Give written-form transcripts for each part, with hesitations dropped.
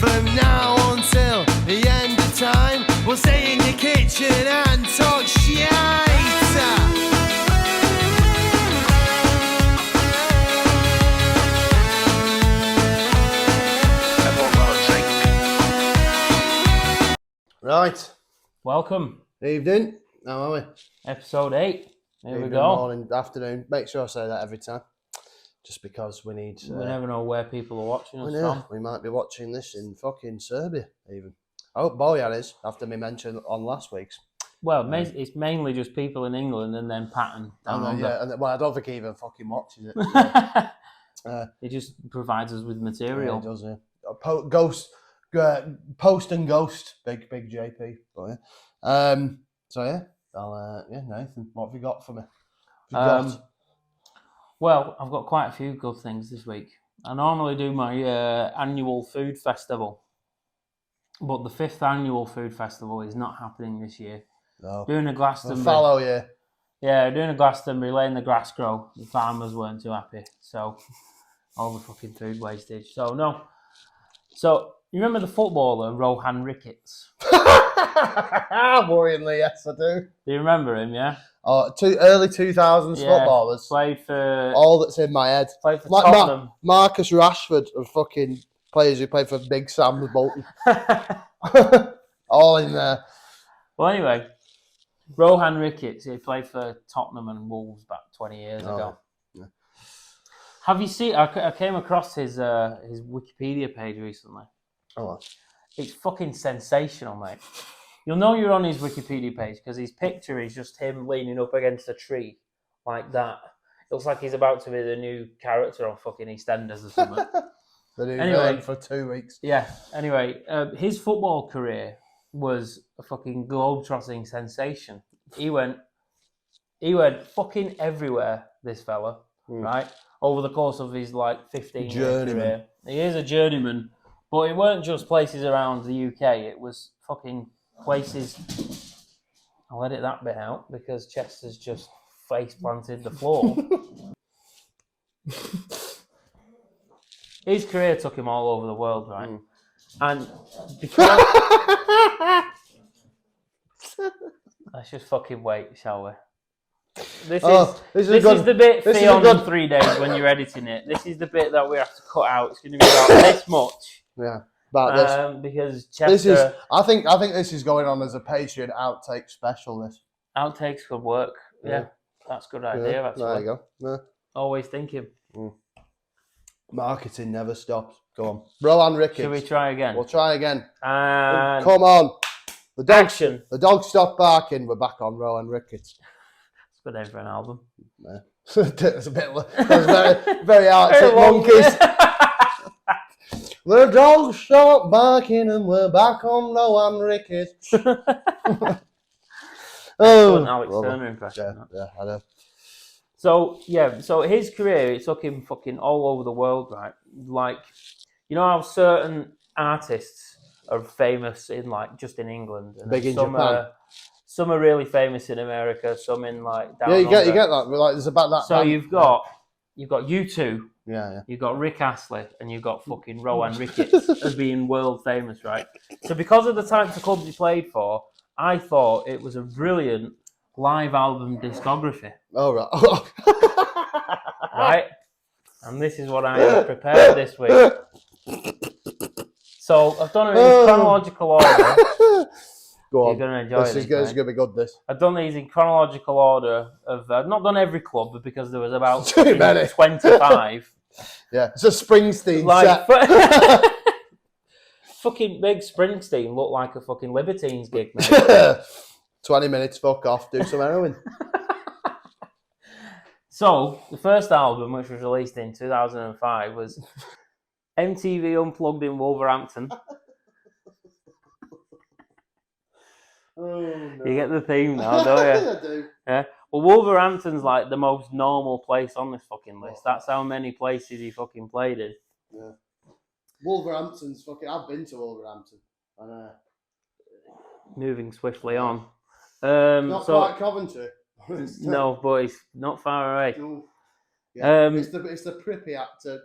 From now until the end of time, we'll stay in your kitchen and talk shit. Right. Welcome. Evening. How are we? Episode 8. Here Evening, we go. morning, afternoon. Make sure I say that every time. Just because we need... We never know where people are watching us we know. from. We might be watching this in fucking Serbia, even. I hope Bojan is, after me mention on last week's. Well, it's mainly just people in England and then Patton down under. Yeah, well, I don't think he even fucking watches it. So. He just provides us with material. Yeah, he does, yeah. Post and Ghost, big JP. But yeah. So yeah, Nathan, what have you got for me? Well, I've got quite a few good things this week. I normally do my annual food festival, but the 5th annual food festival is not happening this year. No. Doing a Glastonbury. Follow you. Yeah, doing a Glastonbury, letting the grass grow. The farmers weren't too happy, so all the fucking food wastage. So no. So you remember the footballer Rohan Ricketts? Worryingly, yes, I do. Do you remember him? Yeah. Early 2000s footballers. Played for all that's in my head. Played for Tottenham. Marcus Rashford and fucking players who played for Big Sam Bolton. All in there. Well, anyway, Rohan Ricketts, he played for Tottenham and Wolves about 20 years ago. Yeah. Have you seen? I came across his Wikipedia page recently. Oh. It's fucking sensational, mate. You'll know you're on his Wikipedia page because his picture is just him leaning up against a tree like that. It looks like he's about to be the new character on fucking EastEnders or something. The new villain for 2 weeks. Yeah. Anyway, his football career was a fucking globe-trotting sensation. He went fucking everywhere, this fella, right? Over the course of his 15-year career. He is a journeyman, but it weren't just places around the UK. It was fucking places. I'll edit that bit out because Chester's just face planted the floor. His career took him all over the world, right? And because let's just fucking wait, shall we? This is the bit Theon in 3 days when you're editing it. This is the bit that we have to cut out. It's going to be about this much. Yeah, about this. Because Chester... I think this is going on as a Patreon outtake special. This outtakes could work. Yeah, that's a good idea. Actually, there you go. Yeah. Always thinking. Marketing never stops. Go on, Rohan Ricketts. Should we try again? We'll try again. And come on. Action. The dog stopped barking. We're back on Rohan Ricketts. It's a good name for an album. Yeah. That's very, very Arctic Monkeys. The dog stopped barking and we're back on Rohan Ricketts. An Alex Turner impression. Yeah, I know. So his career, it took him fucking all over the world, right? Like, you know how certain artists are famous in just in England, and big in Japan. Some are really famous in America. Some in down you get that. There's about that. So you've got U2. Yeah. You've got Rick Astley, and you've got fucking Rohan Ricketts as being world famous, right? So because of the types of clubs he played for, I thought it was a brilliant live album discography. Oh, right. Right? And this is what I have prepared this week. So I've done it in chronological order. Go on. You're going to enjoy this. This is going to be good, this. I've done these in chronological order of... I've not done every club, but because there was about 25. Yeah, it's a Springsteen set. Fucking big Springsteen looked like a fucking Libertines gig, mate. 20 minutes, fuck off, do some heroin. So, the first album, which was released in 2005, was MTV Unplugged in Wolverhampton. Oh, no. You get the theme now, don't you? I do. Yeah. Well, Wolverhampton's the most normal place on this fucking list. That's how many places he fucking played in. Yeah. Wolverhampton's fucking... I've been to Wolverhampton. I know. Moving swiftly on. Not quite Coventry. No, but it's not far away. No. Yeah, it's the Pripyat to...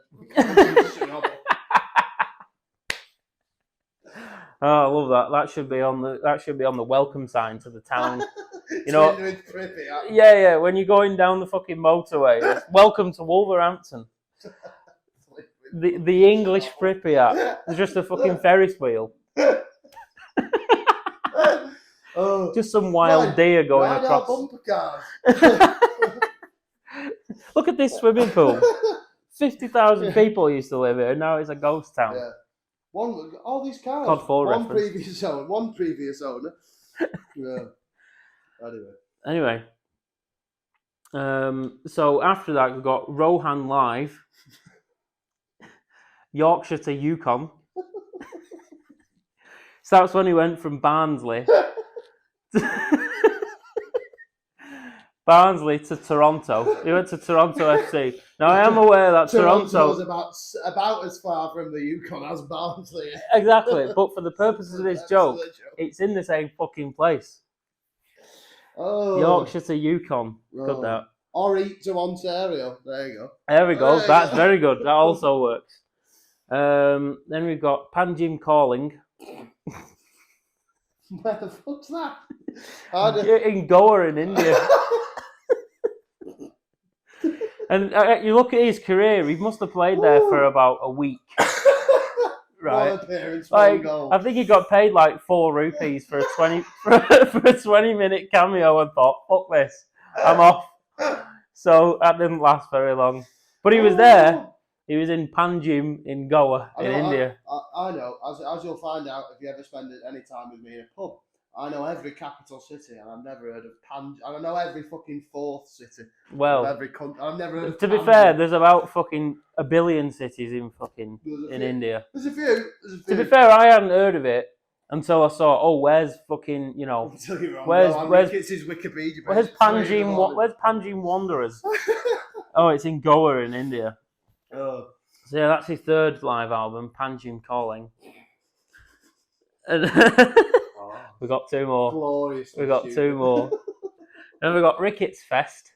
Oh, I love that. That should be on the welcome sign to the town. You know, yeah. When you're going down the fucking motorway, it's, welcome to Wolverhampton. The English Pripyat. It's just a fucking Ferris wheel. Oh, Just some wild deer going ride across. our bumper cars. Look at this swimming pool. 50,000 people used to live here, and now it's a ghost town. Yeah. All these cars. Pod 4 one reference. previous owner. Yeah. Anyway. So after that, we've got Rohan Live, Yorkshire to Yukon. So that's when he went from Barnsley to Toronto. He went to Toronto FC. Now I am aware that Toronto's about as far from the Yukon as Barnsley. Exactly, but for the purposes of this joke, it's in the same fucking place. Oh, Yorkshire to Yukon. Got that. Or eat to Ontario. There you go. There we go. That's very good. That also works. Then we've got Panjim Calling. Where the fuck's that? In Goa in India. And you look at his career, he must have played there for about a week. Right. One appearance, one goal. I think he got paid like 4 rupees for a 20-minute cameo and thought, fuck this, I'm off. So that didn't last very long. But he was there. He was in Panjim in Goa in India. I know. As you'll find out if you ever spend any time with me in a pub, I know every capital city, and I've never heard of Panjim. And I know every fucking fourth city. Well, of every country. I've never heard of to be fair, there's about fucking a billion cities in fucking India. There's a few. To be fair, I hadn't heard of it until I saw. Oh, where's fucking where's it's his Wikipedia page. Where's Panjim Wanderers? Oh, it's in Goa in India. Oh. So yeah, that's his third live album, Panjim Calling. And we got 2 more. Glorious. We got 2 more. Then we got Ricketts Fest.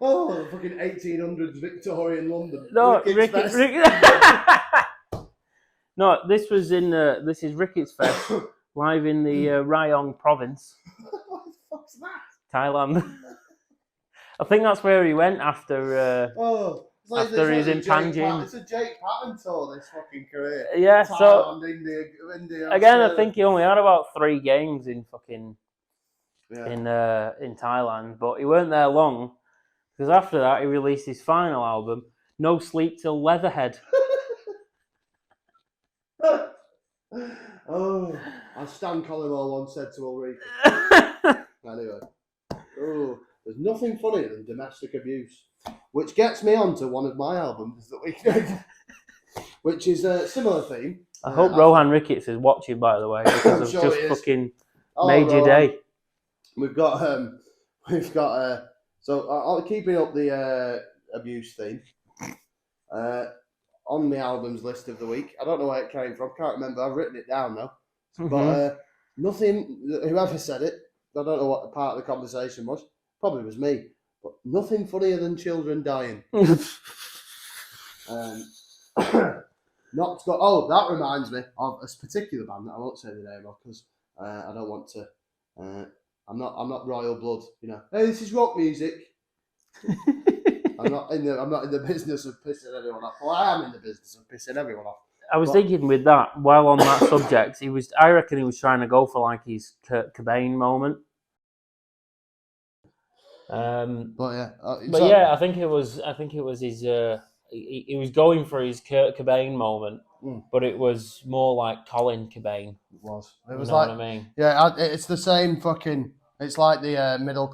Oh, fucking 1800s Victorian London. No, Ricketts Fest. No, this is Ricketts Fest, live in the Rayong province. What the fuck's that? Thailand. I think that's where he went after. After he's in Panjim. It's a Jake Patton tour, this fucking career. Yeah, Thailand, India, again, Australia. I think he only had about 3 games in fucking in Thailand, but he weren't there long because after that he released his final album, No Sleep Till Leatherhead. Oh, as Stan Collymore once said to Ulrika. Anyway, there's nothing funnier than domestic abuse. Which gets me on to one of my albums that we which is a similar theme. I hope Rohan Ricketts is watching, by the way, because I've sure just fucking made your day. We've got so keeping up the abuse theme. On the albums list of the week. I don't know where it came from. Can't remember. I've written it down now. Mm-hmm. But nothing. Whoever said it, I don't know what the part of the conversation was. Probably was me. But nothing funnier than children dying. That reminds me of a particular band that I won't say the name of because I don't want to. I'm not royal blood, you know. Hey, this is rock music. I'm not in the business of pissing anyone off. Well, I am in the business of pissing everyone off. I was thinking with that, while on that subject, I reckon he was trying to go for like his Kurt Cobain moment. I think it was his. He was going for his Kurt Cobain moment, but it was more like Colin Cobain. It was you know what I mean? Yeah, it's the same fucking. It's like the middle.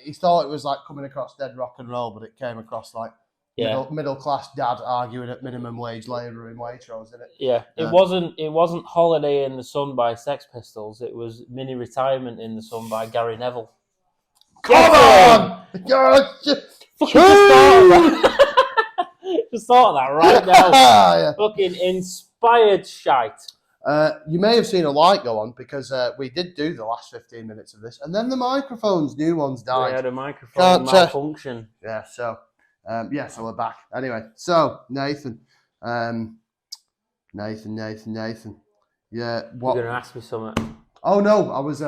He thought it was like coming across dead rock and roll, but it came across like middle class dad arguing at minimum wage labour in Waitrose, didn't it? Yeah, it wasn't Holiday in the Sun by Sex Pistols. It was Mini Retirement in the Sun by Gary Neville. Come on! Just thought of that right now. Yeah. Fucking inspired shite. You may have seen a light go on because we did do the last 15 minutes of this, and then the new ones died. We had a microphone malfunction. Yeah, so we're back. Anyway, so Nathan, Nathan. Yeah, You're what? going to ask me something. Oh no, I was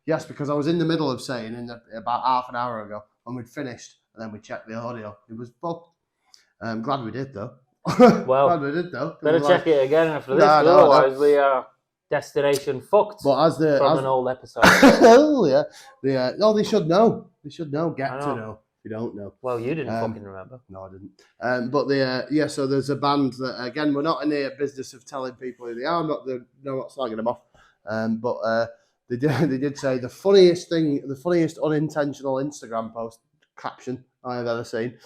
yes, because I was in the middle of saying about half an hour ago when we'd finished, and then we checked the audio. It was fucked. Glad we did though. Well, glad we did though. Better check it again after this, Nah, 'cause no, otherwise we are destination fucked But as the from an old episode. oh yeah, no, they should know. They should know. Get I to know. know. If you don't know. Well, you didn't Um, fucking remember. No, I didn't. But yeah, so there's a band that again we're not in the business of telling people who they are. Not slagging them off. But they did say the funniest unintentional Instagram post caption I have ever seen.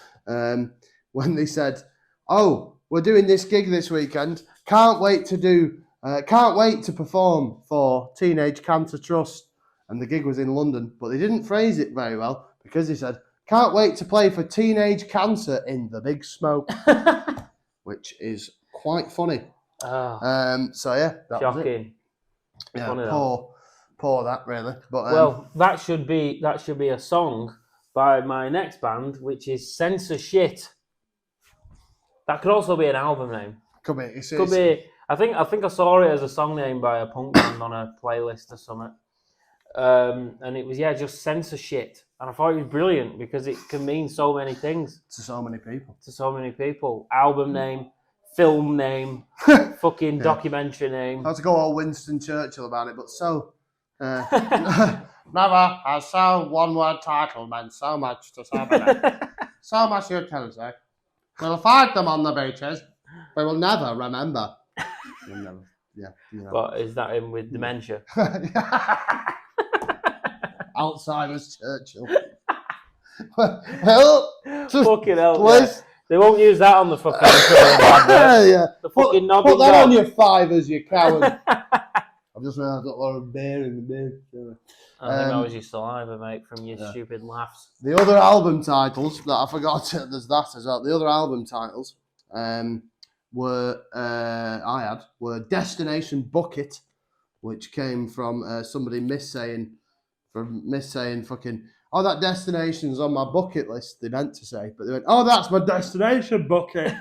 When they said, "Oh, we're doing this gig this weekend. Can't wait to perform for Teenage Cancer Trust." And the gig was in London, but they didn't phrase it very well because they said, "Can't wait to play for Teenage Cancer in the Big Smoke," which is quite funny. Oh, So yeah, that was it. shocking. Yeah, Funny poor that really. But Well, that should be a song by my next band, which is Censor Shit. That could also be an album name. could be. Could be. I think I saw it as a song name by a punk band on a playlist or something. And it was just Censor Shit, and I thought it was brilliant because it can mean so many things to so many people. Album name, film name, fucking documentary name. I had to go all Winston Churchill about it, but so never has so one word title meant so much to somebody. So much you can say. We'll find them on the beaches, but we'll never remember. We'll never, But is that him with dementia? Alzheimer's Churchill. Well, Fucking hell. please. Yeah. They won't use that on the fucking advert. Yeah. The fucking Put noggin that dog. on your fivers, you coward. I've just realised I've got a lot of beer in the bin. I think that was your saliva, mate, from your stupid laughs. The other album titles that I forgot, there's that as well. The other album titles were Destination Bucket, which came from somebody missaying fucking, "Oh, that destination's on my bucket list," they meant to say, but they went, "Oh, that's my destination bucket."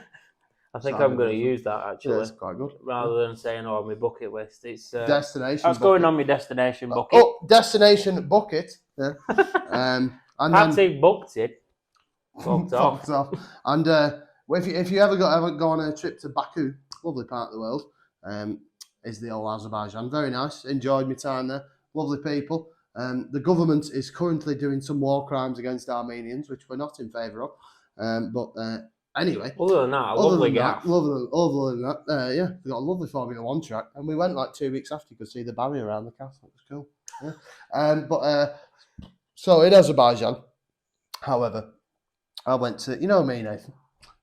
I think So I'm going to use that, actually. Yeah, it's quite good. Rather than saying, "Oh, my bucket list." It's Destination that's bucket. going on my destination bucket. Oh, destination bucket. Yeah. And Can't then say booked it. Fucked off. fucked off. And if you ever go on a trip to Baku, lovely part of the world, is the old Azerbaijan. Very nice. Enjoyed my time there. Lovely people. The government is currently doing some war crimes against Armenians, which we're not in favour of. But anyway. Other than that, lovely gaff. Other than that, yeah, they got a lovely Formula One track, and we went like 2 weeks after. You could see the barrier around the castle. It was cool. Yeah. So in Azerbaijan, however, I went to, you know me, Nathan,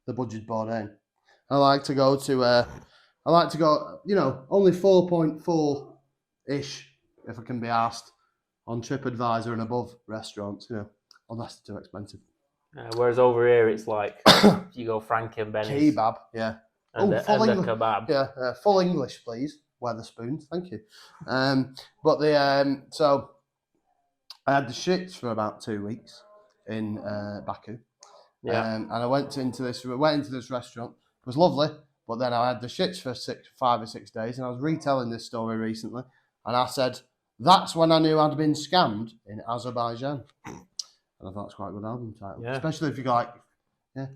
the Budget Bourdain. I like to go, only 4.4-ish, if I can be asked, on TripAdvisor and above restaurants, unless they're too expensive. Whereas over here, it's like you go Frankenbenny's. Kebab, yeah. And a kebab. Yeah, full English, please. Weatherspoons, thank you. So I had the shits for about 2 weeks in Baku. Yeah. And I went into this restaurant. It was lovely, but then I had the shits for 5 or 6 days, and I was retelling this story recently, and I said, that's when I knew I'd been scammed in Azerbaijan. And I thought it's quite a good album title. Yeah. Especially if you go like, yeah.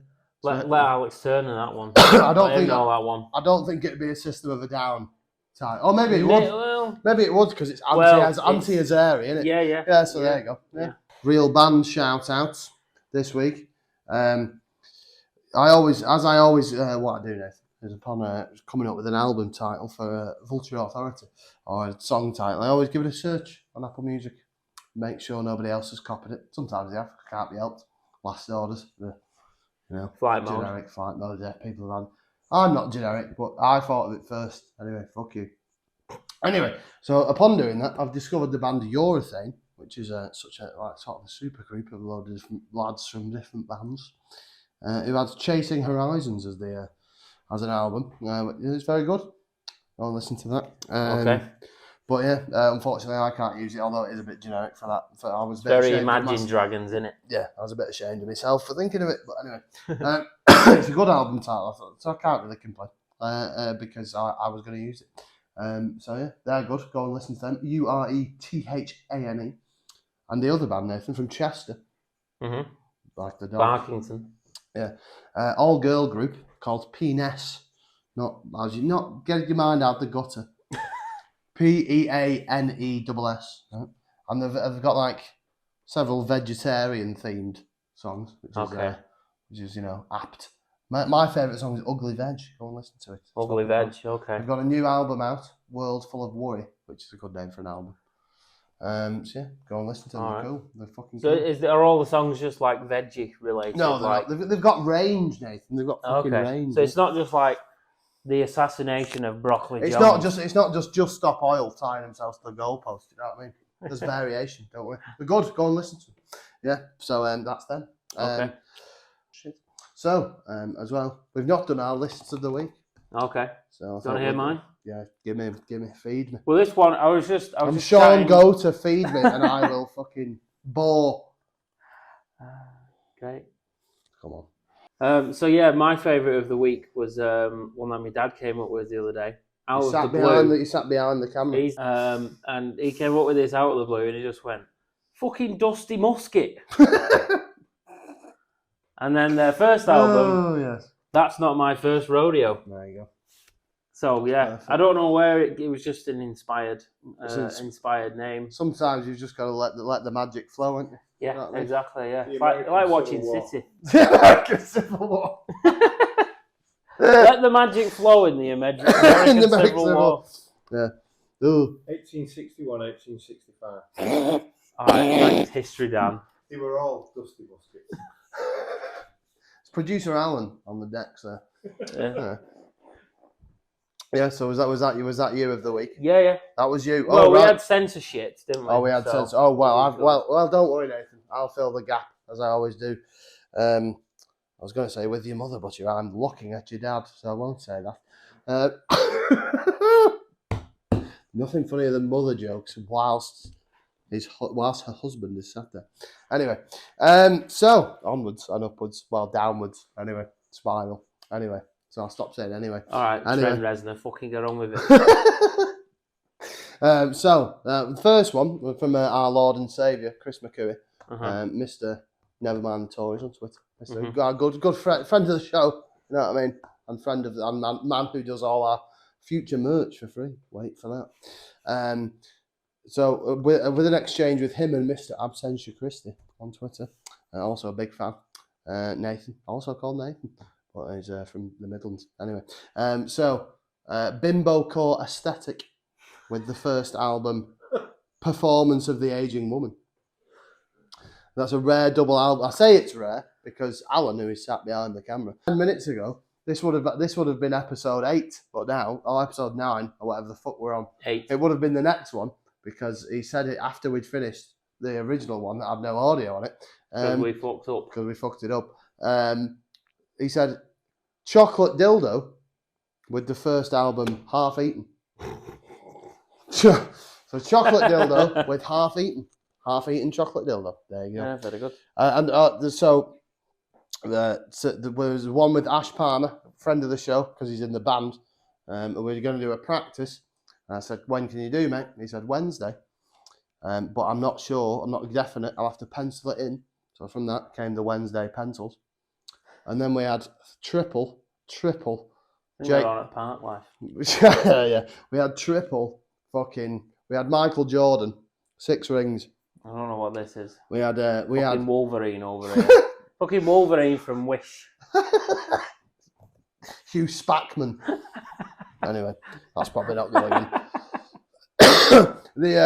Let Alex Turner that one. I don't Let him think know that one. I don't think it'd be a System of a Down title. Or maybe it would. Well, Maybe it would because it's Well, anti-Azeri, isn't it? yeah, yeah. Yeah, so there you go. Yeah. Real band shout outs this week. What I always do, Nathan, is upon coming up with an album title for Vulture Authority or a song title, I always give it a search on Apple Music. Make sure nobody else has copied it. Sometimes they have, can't be helped. Last orders, Flight mode. generic flight mode. Yeah, people have had. I'm not generic, but I thought of it first. Anyway, fuck you. Anyway, so upon doing that, I've discovered the band Urethane, which is sort of a super group of a load of different lads from different bands, who had Chasing Horizons as an album. It's very good. I'll listen to that. Okay. But yeah, unfortunately, I can't use it, although it is a bit generic for that. I was a bit Very ashamed of Imagine Dragons, isn't it? Yeah, I was a bit ashamed of myself for thinking of it. But anyway, it's a good album title, I thought, so I can't really complain. because I was going to use it. So yeah, they're good. Go and listen to them. Urethane. And the other band, Nathan, from Chester. Mm-hmm. Like the dog. Barkington. Yeah. All girl group called Peaness. Not get your mind out the gutter. Peaness. Right? And they've got like several vegetarian themed songs, which is apt. My favourite song is Ugly Veg. Go and listen to it. Ugly Veg, okay. They've got a new album out, World Full of Worry, which is a good name for an album. So yeah, go and listen to them. They're cool. They're fucking cool. So are all the songs just like veggie related? No, they've got range, Nathan. They've got fucking range. So it's not just like the assassination of Broccoli It's Jones. not just Stop Oil tying themselves to the goalpost. You know what I mean? There's variation, don't we? They're good. Go and listen to them. Yeah. So that's them. Okay. Shit. So as well, we've not done our lists of the week. Okay. So do you want to hear mine? Yeah. Give me, feed me. Well, this one I was just Sean Go to feed me, and I will fucking bore. Okay. Come on. So yeah, my favourite of the week was one that my dad came up with the other day. Out of the blue. You sat behind the camera. And he came up with this out of the blue, and he just went, "Fucking Dusty Musket." And then their first album, yes. That's Not My First Rodeo. There you go. So yeah, perfect. I don't know where it was just an inspired name. Sometimes you've just got to let the magic flow, haven't you? Yeah, you know what I mean? Exactly. Yeah, like watching City. American Civil War. Let the magic flow in the American Civil War. Yeah. Ooh. 1861, 1865. All right, thanks, history, Dan. They were all Dusty Muskets. It's producer Alan on the decks there. Yeah. Yeah, so was that you of the week? Yeah. That was you. Well, we had censorship, didn't we? Oh, we had censorship. Oh, well, don't worry, Nathan. I'll fill the gap, as I always do. I was going to say with your mother, but I'm looking at your dad, so I won't say that. Nothing funnier than mother jokes whilst her husband is sat there. Anyway, so onwards and upwards, well, downwards. Anyway, spiral. Anyway. So I'll stop saying anyway. All right, Trent Reznor, fucking get on with it. The first one from our Lord and Saviour, Chris McCooey, Mr. Nevermind the Tories on Twitter. Mr. Good friend of the show, you know what I mean? And friend of the man who does all our future merch for free. Wait for that. So with an exchange with him and Mr. Absentia Christie on Twitter, also a big fan. Nathan, also called Nathan. But he's from the Midlands. Anyway, Bimbo Core Aesthetic with the first album, Performance of the Aging Woman. That's a rare double album. I say it's rare because Alan, who is sat behind the camera, 10 minutes ago, this would have been episode 8, but now, episode 9, or whatever the fuck we're on. 8. It would have been the next one because he said it after we'd finished the original one that had no audio on it. Because we fucked up. Because we fucked it up. He said, chocolate dildo with the first album half eaten. So chocolate dildo with half eaten chocolate dildo. There you go. Yeah, very good. There was one with Ash Palmer, friend of the show, because he's in the band. And we were going to do a practice. And I said, when can you do, mate? And he said, Wednesday. But I'm not sure. I'm not definite. I'll have to pencil it in. So from that came the Wednesday pencils. And then we had triple. Jake on at Park Life. Yeah. We had triple we had Michael Jordan, 6 rings. I don't know what this is. We had Wolverine over here. Fucking Wolverine from Wish. Hugh Spackman. Anyway, that's probably not going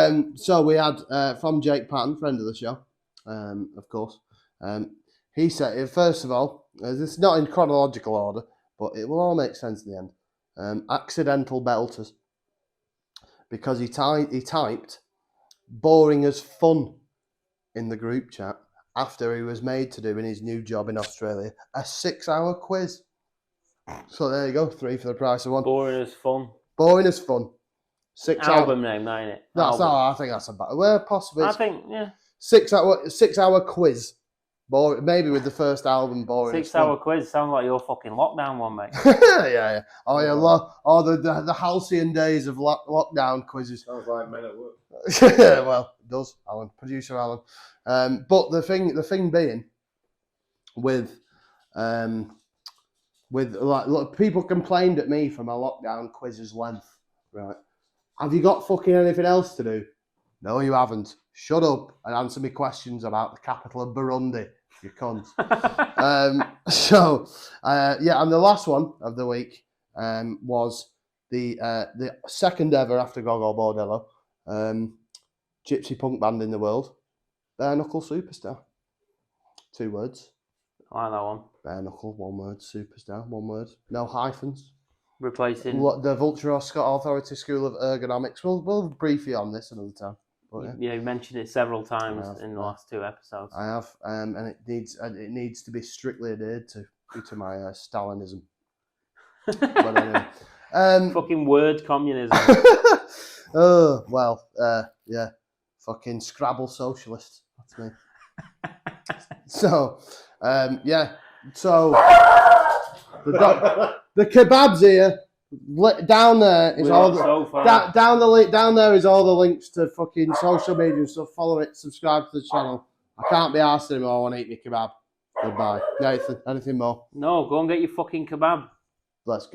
in. So we had from Jake Patton, friend of the show, of course. He said, first of all, this is not in chronological order, but it will all make sense in the end. Accidental belters. Because he typed boring as fun in the group chat after he was made to do in his new job in Australia a 6-hour quiz. So there you go, 3 for the price of 1. Boring as fun. 6 album name, that ain't it? That's all. I think that's about. Well, possibly. I think, yeah. 6 hour quiz Boring, maybe with the first album, boring. 6 hour quiz sounds like your fucking lockdown one, mate. Yeah. Oh yeah, the halcyon days of lockdown quizzes. Sounds like men at work. Well, it does, Alan, producer Alan. But the thing being, with like, look, people complained at me for my lockdown quizzes length. Right? Have you got fucking anything else to do? No, you haven't. Shut up and answer me questions about the capital of Burundi, you cunt. And the last one of the week was the second ever after Gogol Bordello gypsy punk band in the world, Bare Knuckle Superstar. 2 words. I like that one. Bare Knuckle, 1 word. Superstar, 1 word. No hyphens. Replacing. The Vulture Scott Authority School of Ergonomics. We'll brief you on this another time. But, yeah, you mentioned it several times in the last 2 episodes. I have, and it needs to be strictly adhered to due to my Stalinism. But anyway, Fucking word communism. oh well, yeah, fucking Scrabble socialist. That's me. So, yeah, so the kebabs here. Down there is all the down there is all the links to fucking social media and stuff. Follow it, subscribe to the channel. I can't be arsed anymore. I want to eat my kebab. Goodbye. Nathan, anything more? No, go and get your fucking kebab. Let's go.